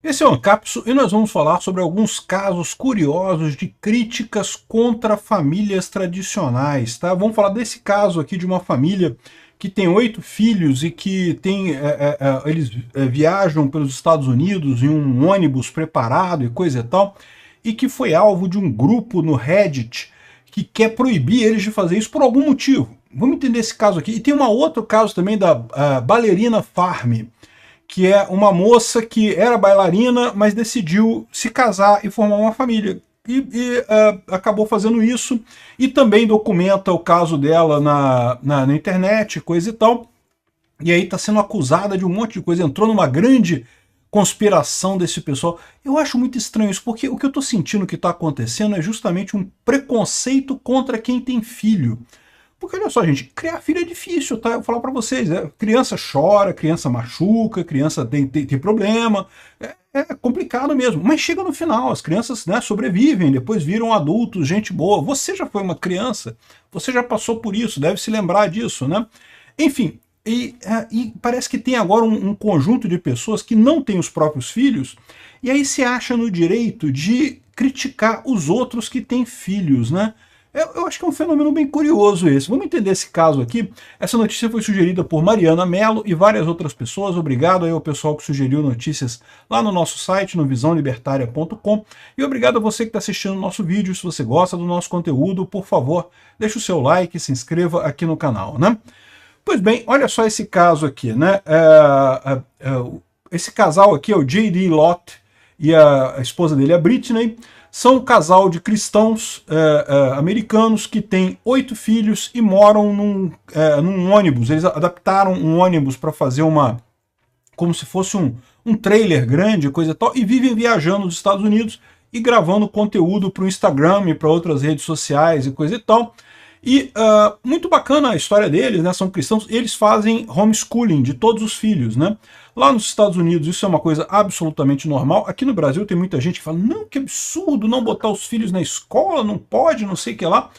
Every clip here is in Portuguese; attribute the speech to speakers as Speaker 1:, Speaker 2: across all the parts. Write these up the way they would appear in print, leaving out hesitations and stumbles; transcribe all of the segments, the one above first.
Speaker 1: Esse é o Ancapso e nós vamos falar sobre alguns casos curiosos de críticas contra famílias tradicionais, tá? Vamos falar desse caso aqui de uma família que tem 8 filhos e que eles viajam pelos Estados Unidos em um ônibus preparado e coisa e tal, e que foi alvo de um grupo no Reddit que quer proibir eles de fazer isso por algum motivo. Vamos entender esse caso aqui. E tem um outro caso também da Ballerina Farm, que é uma moça que era bailarina, mas decidiu se casar e formar uma família. Acabou fazendo isso, e também documenta o caso dela na internet, coisa e tal. E aí está sendo acusada de um monte de coisa, entrou numa grande conspiração desse pessoal. Eu acho muito estranho isso, porque o que eu estou sentindo que está acontecendo é justamente um preconceito contra quem tem filho. Porque olha só, gente, criar filho é difícil, tá? Eu vou falar pra vocês, criança chora, criança machuca, criança tem problema, é complicado mesmo. Mas chega no final, as crianças, né, sobrevivem, depois viram adultos, gente boa. Você já foi uma criança, você já passou por isso, deve se lembrar disso, né? Enfim, e parece que tem agora um conjunto de pessoas que não têm os próprios filhos, e aí se acha no direito de criticar os outros que têm filhos, né? Eu acho que é um fenômeno bem curioso esse. Vamos entender esse caso aqui. Essa notícia foi sugerida por Mariana Mello e várias outras pessoas. Obrigado aí ao pessoal que sugeriu notícias lá no nosso site, no visãolibertaria.com. E obrigado a você que está assistindo o nosso vídeo. Se você gosta do nosso conteúdo, por favor, deixe o seu like e se inscreva aqui no canal, né? Pois bem, olha só esse caso aqui, né? Esse casal aqui é o J.D. Lott e a esposa dele, a Britney. São um casal de cristãos americanos que têm 8 filhos e moram num ônibus. Eles adaptaram um ônibus para fazer como se fosse um trailer grande, coisa e tal, e vivem viajando nos Estados Unidos e gravando conteúdo para o Instagram e para outras redes sociais e coisa e tal. E muito bacana a história deles, né? São cristãos, eles fazem homeschooling de todos os filhos, né? Lá nos Estados Unidos isso é uma coisa absolutamente normal. Aqui no Brasil tem muita gente que fala, não, que absurdo não botar os filhos na escola, não pode, não sei o que lá.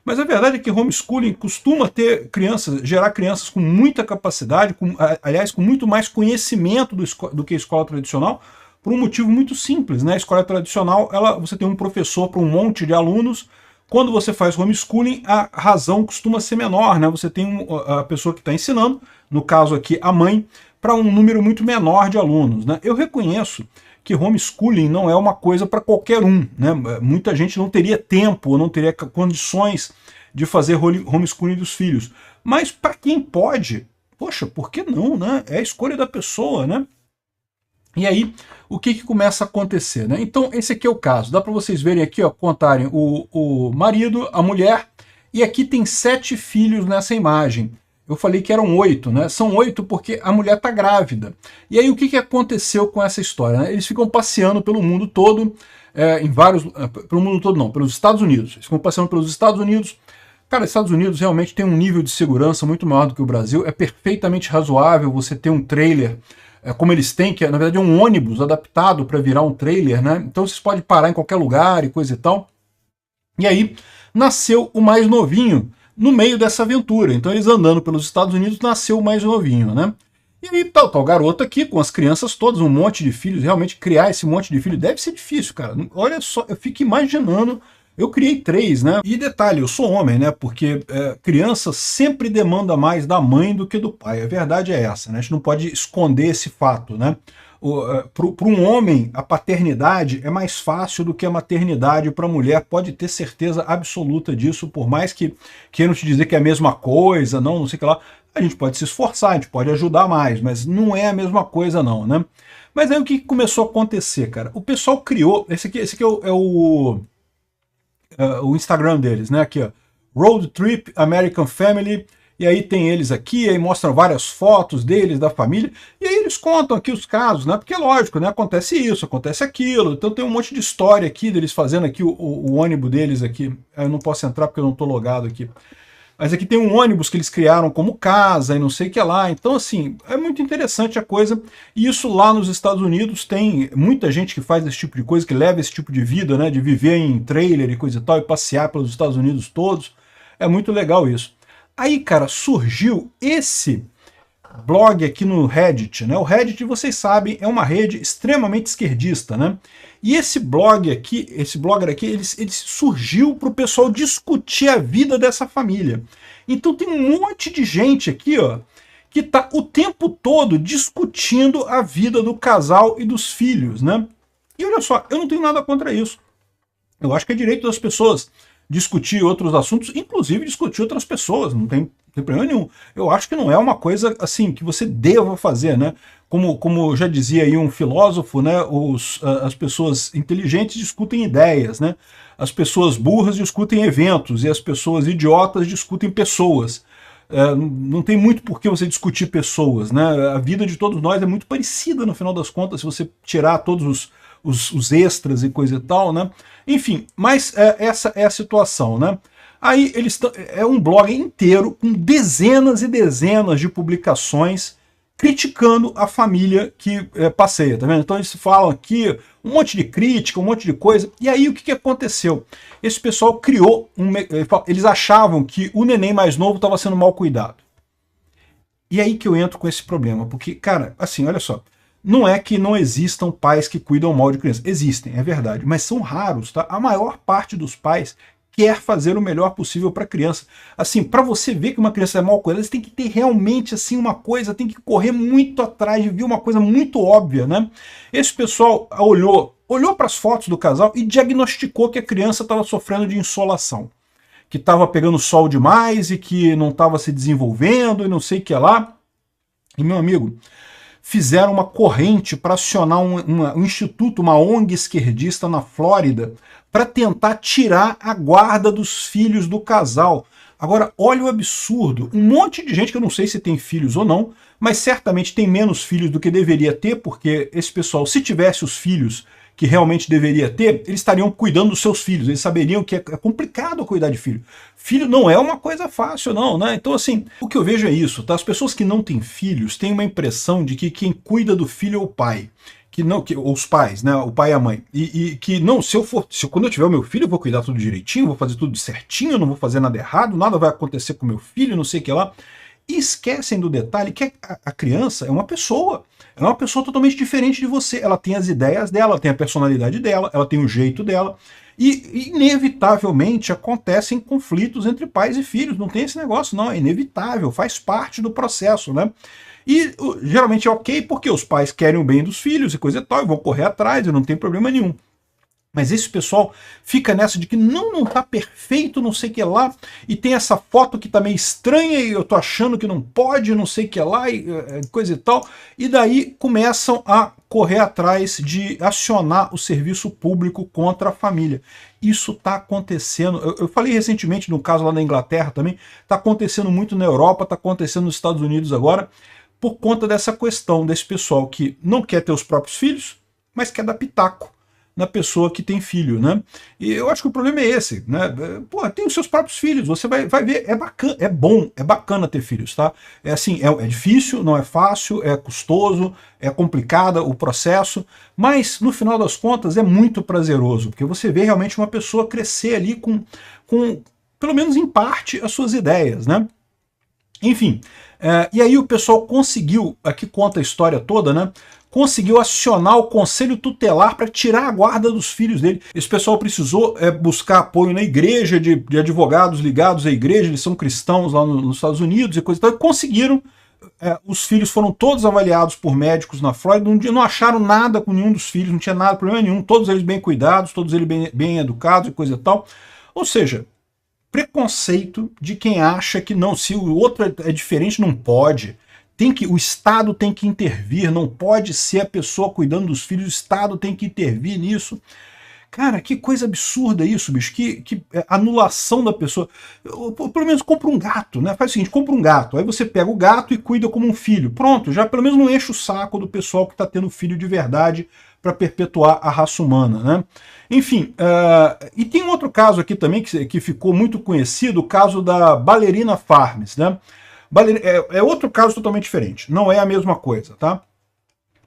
Speaker 1: Mas a verdade é que homeschooling costuma ter crianças, gerar crianças com muita capacidade, aliás, com muito mais conhecimento do que a escola tradicional, por um motivo muito simples, né? A escola tradicional, você tem um professor para um monte de alunos. Quando você faz homeschooling, a razão costuma ser menor, né? Você tem a pessoa que está ensinando, no caso aqui a mãe, para um número muito menor de alunos, né? Eu reconheço que homeschooling não é uma coisa para qualquer um, né? Muita gente não teria tempo, não teria condições de fazer homeschooling dos filhos. Mas para quem pode, poxa, por que não, né? É a escolha da pessoa, né? E aí, o que começa a acontecer, né? Então, esse aqui é o caso. Dá para vocês verem aqui, ó, contarem o marido, a mulher, e aqui tem 7 filhos nessa imagem. Eu falei que eram 8, né? São 8 porque a mulher está grávida. E aí, o que aconteceu com essa história, né? Eles ficam passeando pelo mundo todo, pelo mundo todo não, pelos Estados Unidos. Eles ficam passeando pelos Estados Unidos. Cara, os Estados Unidos realmente tem um nível de segurança muito maior do que o Brasil. É perfeitamente razoável você ter um trailer como eles têm, que na verdade é um ônibus adaptado para virar um trailer, né? Então vocês podem parar em qualquer lugar e coisa e tal. E aí nasceu o mais novinho no meio dessa aventura. Então eles andando pelos Estados Unidos, nasceu o mais novinho, né? E aí tal garoto aqui, com as crianças todas, um monte de filhos, realmente criar esse monte de filhos deve ser difícil, cara. Olha só, eu fico imaginando. Eu criei 3, né? E detalhe, eu sou homem, né? Porque criança sempre demanda mais da mãe do que do pai. A verdade é essa, né? A gente não pode esconder esse fato, né? Para um homem, a paternidade é mais fácil do que a maternidade para a mulher. Pode ter certeza absoluta disso, por mais que queiram te dizer que é a mesma coisa, não sei o que lá. A gente pode se esforçar, a gente pode ajudar mais, mas não é a mesma coisa não, né? Mas aí o que começou a acontecer, cara? O pessoal criou, esse aqui o Instagram deles, né? Aqui, ó, Road Trip American Family, e aí tem eles aqui, aí mostram várias fotos deles, da família, e aí eles contam aqui os casos, né? Porque é lógico, né? Acontece isso, acontece aquilo, então tem um monte de história aqui deles fazendo aqui o ônibus deles aqui. Eu não posso entrar porque eu não estou logado aqui. Mas aqui tem um ônibus que eles criaram como casa e não sei o que lá. Então, assim, é muito interessante a coisa. E isso lá nos Estados Unidos tem muita gente que faz esse tipo de coisa, que leva esse tipo de vida, né? De viver em trailer e coisa e tal, e passear pelos Estados Unidos todos. É muito legal isso. Aí, cara, surgiu esse blog aqui no Reddit, né? O Reddit, vocês sabem, é uma rede extremamente esquerdista, né? E esse blogger aqui, ele surgiu para o pessoal discutir a vida dessa família. Então tem um monte de gente aqui, ó, que está o tempo todo discutindo a vida do casal e dos filhos, né? E olha só, eu não tenho nada contra isso. Eu acho que é direito das pessoas discutir outros assuntos, inclusive discutir outras pessoas, não tem problema nenhum. Eu acho que não é uma coisa assim que você deva fazer, né? Como já dizia aí um filósofo, né? As pessoas inteligentes discutem ideias, né? As pessoas burras discutem eventos e as pessoas idiotas discutem pessoas. Não tem muito por que você discutir pessoas, né? A vida de todos nós é muito parecida no final das contas, se você tirar todos os extras e coisa e tal, né? Enfim, mas essa é a situação, né? Aí é um blog inteiro com dezenas e dezenas de publicações criticando a família que passeia, tá vendo? Então eles falam aqui um monte de crítica, um monte de coisa. E aí o que aconteceu? Esse pessoal criou, eles achavam que o neném mais novo estava sendo mal cuidado. E aí que eu entro com esse problema, porque, cara, assim, olha só, não é que não existam pais que cuidam mal de crianças. Existem, é verdade, mas são raros, tá? A maior parte dos pais quer fazer o melhor possível para a criança. Assim, para você ver que uma criança é mal cuidada, você tem que ter realmente assim uma coisa, tem que correr muito atrás de ver uma coisa muito óbvia, né? Esse pessoal olhou para as fotos do casal e diagnosticou que a criança estava sofrendo de insolação, que estava pegando sol demais e que não estava se desenvolvendo e não sei o que lá. E, meu amigo, fizeram uma corrente para acionar um instituto, uma ONG esquerdista na Flórida, para tentar tirar a guarda dos filhos do casal. Agora, olha o absurdo. Um monte de gente, que eu não sei se tem filhos ou não, mas certamente tem menos filhos do que deveria ter, porque esse pessoal, se tivesse os filhos que realmente deveria ter, eles estariam cuidando dos seus filhos, eles saberiam que é complicado cuidar de filho. Filho não é uma coisa fácil, não, né? Então, assim, o que eu vejo é isso, tá? As pessoas que não têm filhos têm uma impressão de que quem cuida do filho é o pai. Ou os pais, né? O pai e a mãe. E que não, quando eu tiver o meu filho, eu vou cuidar tudo direitinho, vou fazer tudo certinho, não vou fazer nada errado, nada vai acontecer com meu filho, não sei o que lá. E esquecem do detalhe que a criança é uma pessoa. Ela é uma pessoa totalmente diferente de você. Ela tem as ideias dela, ela tem a personalidade dela, ela tem o jeito dela. E inevitavelmente acontecem conflitos entre pais e filhos. Não tem esse negócio, não. É inevitável, faz parte do processo, né? E geralmente é ok porque os pais querem o bem dos filhos e coisa e tal, e vão correr atrás e não tem problema nenhum. Mas esse pessoal fica nessa de que não tá perfeito, não sei o que lá, e tem essa foto que tá meio estranha e eu tô achando que não pode, não sei o que lá, e coisa e tal, e daí começam a correr atrás de acionar o serviço público contra a família. Isso tá acontecendo, eu falei recentemente no caso lá na Inglaterra também, tá acontecendo muito na Europa, tá acontecendo nos Estados Unidos agora, por conta dessa questão desse pessoal que não quer ter os próprios filhos, mas quer dar pitaco na pessoa que tem filho, né? E eu acho que o problema é esse, né? Pô, tem os seus próprios filhos, você vai ver, é bacana, é bom, é bacana ter filhos, tá? É assim, é difícil, não é fácil, é custoso, é complicado o processo, mas no final das contas é muito prazeroso, porque você vê realmente uma pessoa crescer ali com pelo menos em parte, as suas ideias, né? Enfim, e aí o pessoal conseguiu, aqui conta a história toda, né? Conseguiu acionar o conselho tutelar para tirar a guarda dos filhos dele. Esse pessoal precisou buscar apoio na igreja, de advogados ligados à igreja, eles são cristãos lá nos Estados Unidos e coisa e tal, e conseguiram. Os filhos foram todos avaliados por médicos na Flórida, não acharam nada com nenhum dos filhos, não tinha nada, problema nenhum, todos eles bem cuidados, todos eles bem educados e coisa e tal. Ou seja, preconceito de quem acha que não, se o outro é diferente, não pode. O Estado tem que intervir, não pode ser a pessoa cuidando dos filhos, o Estado tem que intervir nisso. Cara, que coisa absurda isso, bicho, que anulação da pessoa. Pelo menos compra um gato, né? Faz o seguinte, compra um gato, aí você pega o gato e cuida como um filho. Pronto, já pelo menos não enche o saco do pessoal que está tendo filho de verdade para perpetuar a raça humana, né? Enfim, e tem um outro caso aqui também que ficou muito conhecido, o caso da Ballerina Farms, né? É outro caso totalmente diferente, não é a mesma coisa, tá?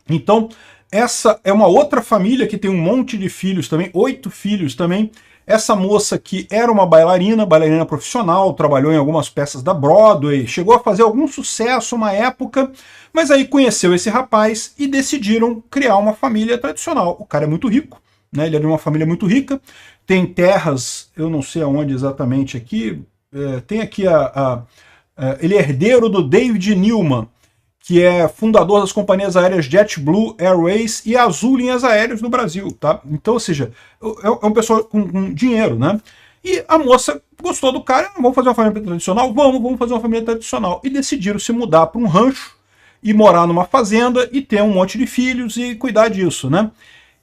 Speaker 1: Então, essa é uma outra família que tem um monte de filhos também, 8 filhos também, Essa moça que era uma bailarina profissional, trabalhou em algumas peças da Broadway, chegou a fazer algum sucesso uma época, mas aí conheceu esse rapaz e decidiram criar uma família tradicional. O cara é muito rico, né? Ele é de uma família muito rica, tem terras, eu não sei aonde exatamente aqui, tem aqui ele é herdeiro do David Newman, que é fundador das companhias aéreas JetBlue Airways e Azul Linhas Aéreas no Brasil, tá? Então, ou seja, é um pessoal com dinheiro, né? E a moça gostou do cara, vamos fazer uma família tradicional? Vamos fazer uma família tradicional. E decidiram se mudar para um rancho e morar numa fazenda e ter um monte de filhos e cuidar disso, né?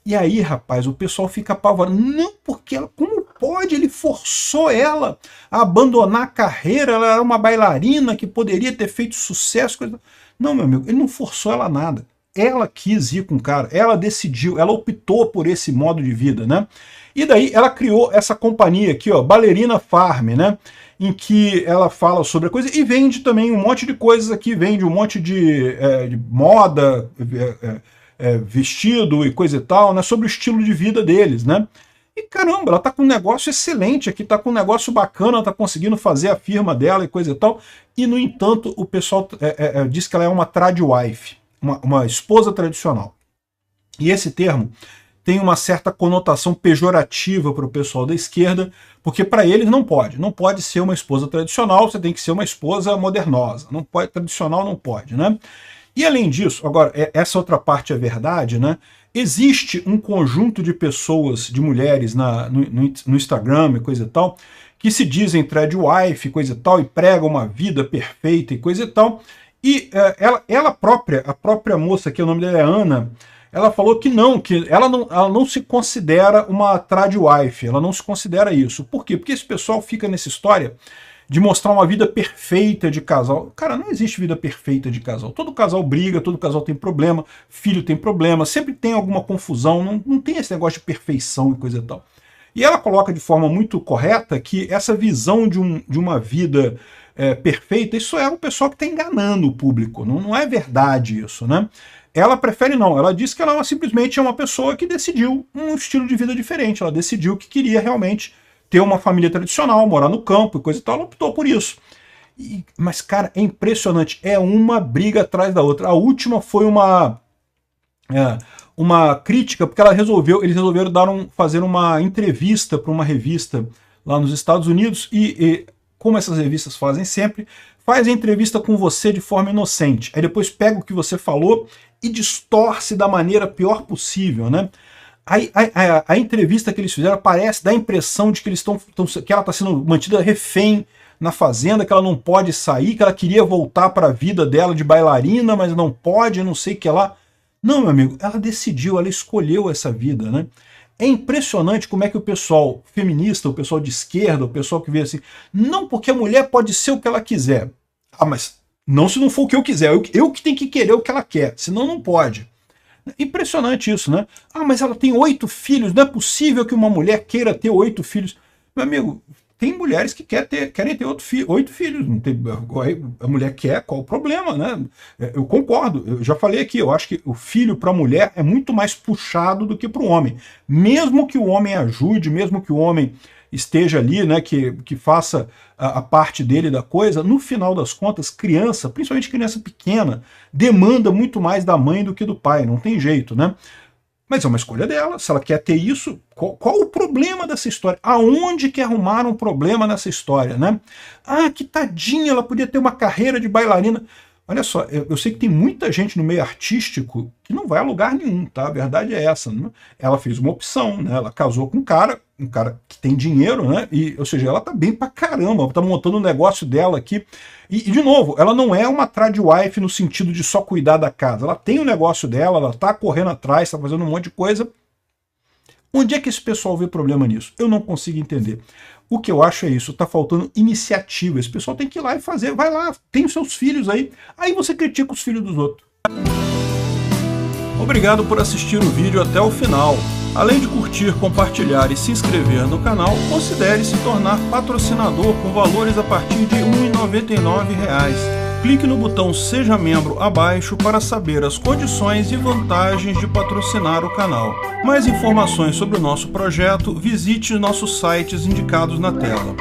Speaker 1: E aí, rapaz, o pessoal fica apavorado. Não, porque ela, como pode? Ele forçou ela a abandonar a carreira, ela era uma bailarina que poderia ter feito sucesso, coisa... Não, meu amigo, ele não forçou ela nada. Ela quis ir com o cara, ela decidiu, ela optou por esse modo de vida, né? E daí ela criou essa companhia aqui, ó, Ballerina Farm, né? Em que ela fala sobre a coisa e vende também um monte de coisas aqui, vende um monte de moda, vestido e coisa e tal, né? Sobre o estilo de vida deles, né? E caramba, ela tá com um negócio excelente aqui, tá com um negócio bacana, tá conseguindo fazer a firma dela e coisa e tal. E, no entanto, o pessoal diz que ela é uma tradwife, uma esposa tradicional. E esse termo tem uma certa conotação pejorativa para o pessoal da esquerda, porque para eles não pode ser uma esposa tradicional, você tem que ser uma esposa modernosa, não pode, tradicional não pode, né? E além disso, agora, essa outra parte é verdade, né? Existe um conjunto de pessoas, de mulheres no Instagram e coisa e tal, que se dizem tradwife, coisa e tal, e pregam uma vida perfeita e coisa e tal. E a própria moça, que o nome dela é Ana, ela falou que ela não se considera uma tradwife, ela não se considera isso. Por quê? Porque esse pessoal fica nessa história de mostrar uma vida perfeita de casal. Cara, não existe vida perfeita de casal. Todo casal briga, todo casal tem problema, filho tem problema, sempre tem alguma confusão, não tem esse negócio de perfeição e coisa e tal. E ela coloca de forma muito correta que essa visão de uma vida perfeita, isso é o pessoal que está enganando o público, não é verdade isso, né? Ela prefere não, ela diz que ela simplesmente é uma pessoa que decidiu um estilo de vida diferente, ela decidiu que queria realmente ter uma família tradicional, morar no campo e coisa e tal, ela optou por isso. Mas, cara, é impressionante, é uma briga atrás da outra. A última foi uma crítica, porque eles resolveram fazer uma entrevista para uma revista lá nos Estados Unidos, e como essas revistas fazem sempre, faz a entrevista com você de forma inocente, aí depois pega o que você falou e distorce da maneira pior possível, né? A entrevista que eles fizeram dá a impressão de que que ela está sendo mantida refém na fazenda, que ela não pode sair, que ela queria voltar para a vida dela de bailarina, mas não pode, não sei o que lá. Não, meu amigo, ela decidiu, ela escolheu essa vida, né? É impressionante como é que o pessoal feminista, o pessoal de esquerda, o pessoal que vê assim, não, porque a mulher pode ser o que ela quiser. Ah, mas não se não for o que eu quiser, eu que tenho que querer o que ela quer, senão não pode. Impressionante isso, né? Ah, mas ela tem 8 filhos, não é possível que uma mulher queira ter 8 filhos. Meu amigo, tem mulheres que querem ter 8 filhos. Não tem, a mulher quer, qual o problema, né? Eu concordo, eu já falei aqui, eu acho que o filho para a mulher é muito mais puxado do que para o homem. Mesmo que o homem ajude, mesmo que o homem esteja ali, né, que faça a parte dele da coisa, no final das contas, criança, principalmente criança pequena, demanda muito mais da mãe do que do pai, não tem jeito, né? Mas é uma escolha dela, se ela quer ter isso, qual o problema dessa história? Aonde que arrumaram um problema nessa história, né? Ah, que tadinha, ela podia ter uma carreira de bailarina. Olha só, eu sei que tem muita gente no meio artístico que não vai a lugar nenhum, tá? A verdade é essa, né? Ela fez uma opção, né? Ela casou com um cara que tem dinheiro, né? Ou seja, ela tá bem pra caramba, tá montando um negócio dela aqui. E de novo, ela não é uma tradwife no sentido de só cuidar da casa. Ela tem o negócio dela, ela tá correndo atrás, tá fazendo um monte de coisa. Onde é que esse pessoal vê problema nisso? Eu não consigo entender. O que eu acho é isso, tá faltando iniciativa. Esse pessoal tem que ir lá e fazer, vai lá, tem os seus filhos aí você critica os filhos dos outros. Obrigado por assistir o vídeo até o final. Além de curtir, compartilhar e se inscrever no canal, considere se tornar patrocinador com valores a partir de R$ 1,99. Clique no botão Seja Membro abaixo para saber as condições e vantagens de patrocinar o canal. Mais informações sobre o nosso projeto, visite nossos sites indicados na tela.